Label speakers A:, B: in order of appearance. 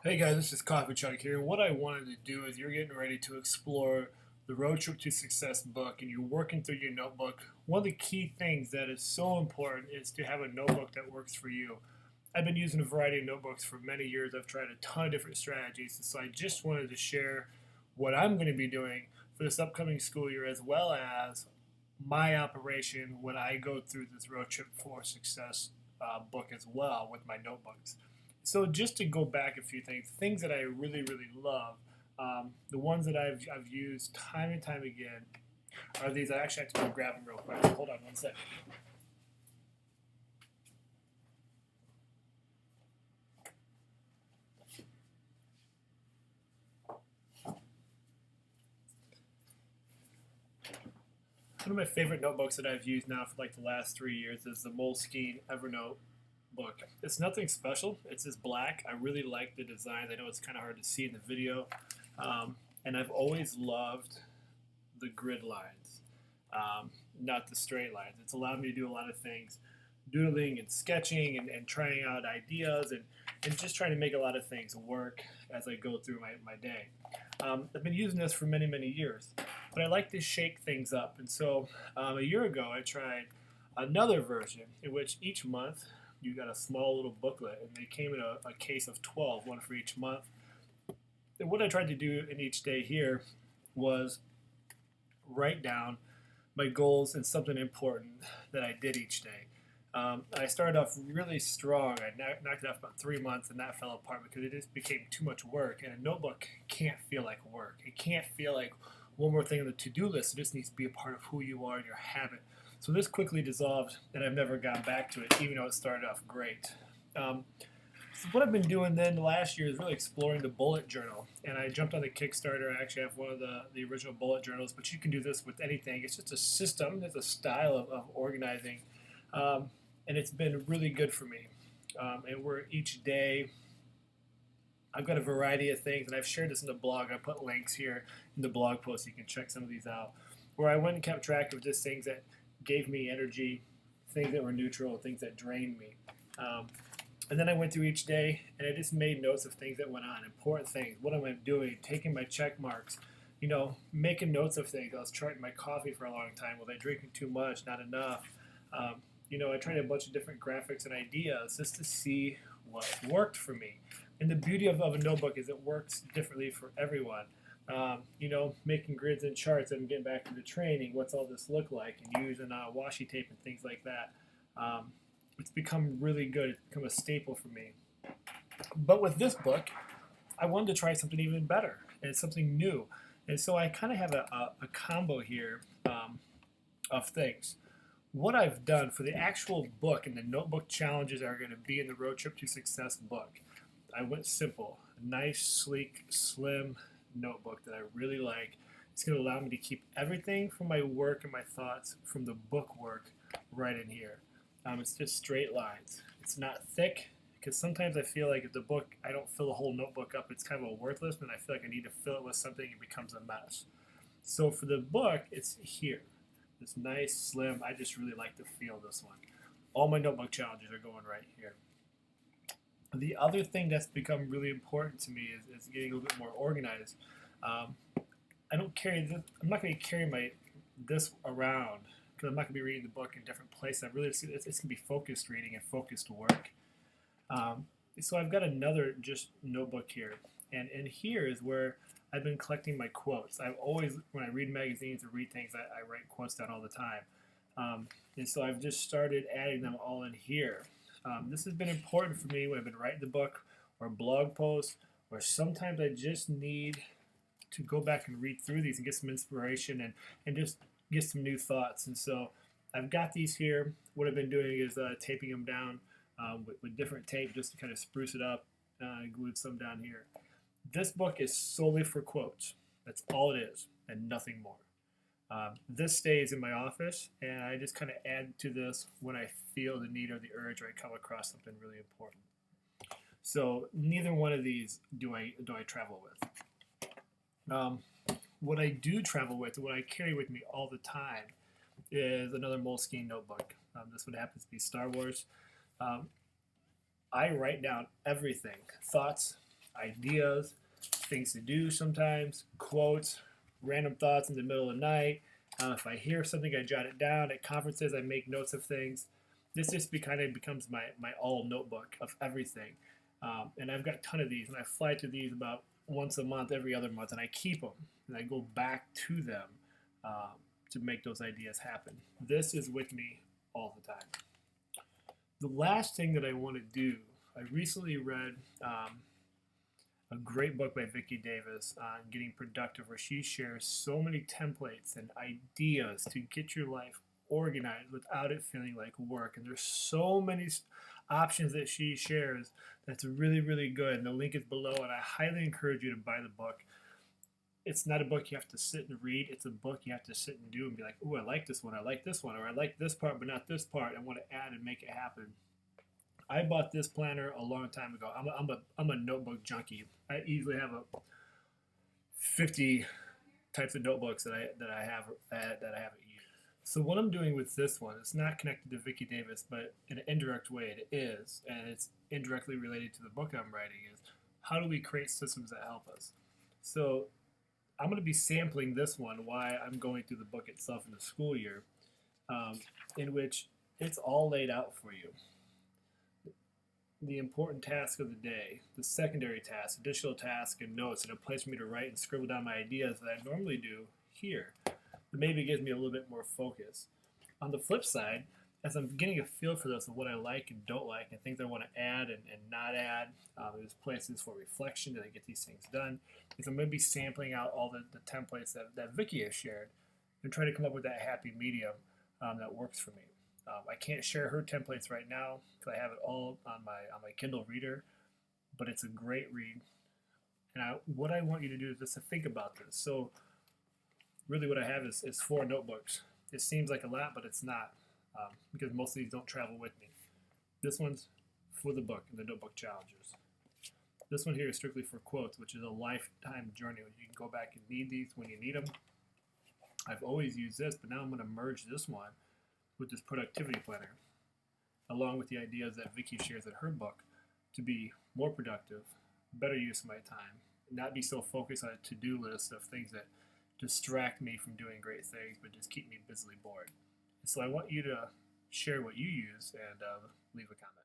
A: Hey guys, this is Coffee Chuck here. What I wanted to do is you're getting ready to explore the Road Trip to Success book and you're working through your notebook. One of the key things that is so important is to have a notebook that works for you. I've been using a variety of notebooks for many years. I've tried a ton of different strategies, and so I just wanted to share what I'm going to be doing for this upcoming school year as well as my operation when I go through this Road Trip for Success book as well with my notebooks. So just to go back a few things that I really, really love, the ones that I've used time and time again are these. I actually have to go grab them real quick. Hold on one second. One of my favorite notebooks that I've used now for like the last 3 years is the Moleskine Evernote book. It's nothing special. It's just black. I really like the design. I know it's kind of hard to see in the video, and I've always loved the grid lines, not the straight lines. It's allowed me to do a lot of things, doodling and sketching and trying out ideas and just trying to make a lot of things work as I go through my day. I've been using this for many, many years, but I like to shake things up. And so a year ago, I tried another version in which each month you got a small little booklet, and they came in a case of 12, one for each month. And what I tried to do in each day here was write down my goals and something important that I did each day. I started off really strong. I knocked it off about 3 months, and that fell apart because it just became too much work. And a notebook can't feel like work. It can't feel like one more thing on the to-do list. It just needs to be a part of who you are and your habit. So this quickly dissolved, and I've never gone back to it, even though it started off great. Um, so what I've been doing then the last year is really exploring the bullet journal. And I jumped on the Kickstarter. I actually have one of the original bullet journals, but you can do this with anything. It's just a system, it's a style of organizing. And it's been really good for me. And we're each day, I've got a variety of things, and I've shared this in the blog. I put links here in the blog post so you can check some of these out. Where I went and kept track of just things that gave me energy, things that were neutral, things that drained me. Um, and then I went through each day and I just made notes of things that went on, important things. What am I doing? Taking my check marks, making notes of things. I was charting my coffee for a long time. Was I drinking too much? Not enough? Um, I tried a bunch of different graphics and ideas just to see what worked for me. And the beauty of a notebook is it works differently for everyone. Making grids and charts and getting back into training. What's all this look like? And using washi tape and things like that. It's become really good. It's become a staple for me. But with this book, I wanted to try something even better and something new. And so I kind of have a combo here of things. What I've done for the actual book and the notebook challenges that are going to be in the Road Trip to Success book, I went simple. A nice, sleek, slim notebook that I really like. It's going to allow me to keep everything from my work and my thoughts from the book work right in here. It's just straight lines. It's not thick because sometimes I feel like if the book, I don't fill the whole notebook up, it's kind of a worthless, and I feel like I need to fill it with something, it becomes a mess. So for the book, it's here. This nice, slim, I just really like the feel of this one. All my notebook challenges are going right here. The other thing that's become really important to me is getting a little bit more organized. Um, I don't carry this. I'm not going to carry this around because I'm not going to be reading the book in different places. It's going to be focused reading and focused work. Um, so I've got another just notebook here, and in here is where I've been collecting my quotes. I've always, when I read magazines or read things, I write quotes down all the time. And so I've just started adding them all in here. This has been important for me when I've been writing the book or blog posts, or sometimes I just need to go back and read through these and get some inspiration and just get some new thoughts. And so I've got these here. What I've been doing is taping them down with different tape just to kind of spruce it up. I glued some down here. This book is solely for quotes. That's all it is, and nothing more. This stays in my office, and I just kind of add to this when I feel the need or the urge, or I come across something really important. So neither one of these do I travel with. What I do travel with, what I carry with me all the time, is another Moleskine notebook. This one happens to be Star Wars. Um, I write down everything, thoughts, ideas, things to do sometimes, quotes, random thoughts in the middle of the night. If I hear something, I jot it down. At conferences, I make notes of things. This just kind of becomes my all notebook of everything. And I've got a ton of these, and I fly to these about once a month, every other month, and I keep them, and I go back to them to make those ideas happen. This is with me all the time. The last thing that I want to do, I recently read a great book by Vicki Davis on getting productive, where she shares so many templates and ideas to get your life organized without it feeling like work. And there's so many options that she shares that's really, really good. And the link is below, and I highly encourage you to buy the book. It's not a book you have to sit and read. It's a book you have to sit and do and be like, oh, I like this one, or I like this part, but not this part. I want to add and make it happen. I bought this planner a long time ago. I'm a notebook junkie. I easily have 50 types of notebooks that I haven't used. So what I'm doing with this one, it's not connected to Vicki Davis, but in an indirect way it is, and it's indirectly related to the book I'm writing, is how do we create systems that help us? So I'm going to be sampling this one while I'm going through the book itself in the school year, in which it's all laid out for you. The important task of the day, the secondary task, additional task, and notes, and a place for me to write and scribble down my ideas that I normally do here. It maybe gives me a little bit more focus. On the flip side, as I'm getting a feel for this, of what I like and don't like, and things I want to add and not add, there's places for reflection that I get these things done, is I'm going to be sampling out all the templates that Vicki has shared and try to come up with that happy medium that works for me. I can't share her templates right now because I have it all on my Kindle Reader, but it's a great read. And what I want you to do is just to think about this. So really what I have is 4 notebooks. It seems like a lot, but it's not, because most of these don't travel with me. This one's for the book and the notebook challenges. This one here is strictly for quotes, which is a lifetime journey. You can go back and need these when you need them. I've always used this, but now I'm going to merge this one with this productivity planner, along with the ideas that Vicki shares in her book, to be more productive, better use of my time, not be so focused on a to-do list of things that distract me from doing great things, but just keep me busily bored. And so I want you to share what you use and leave a comment.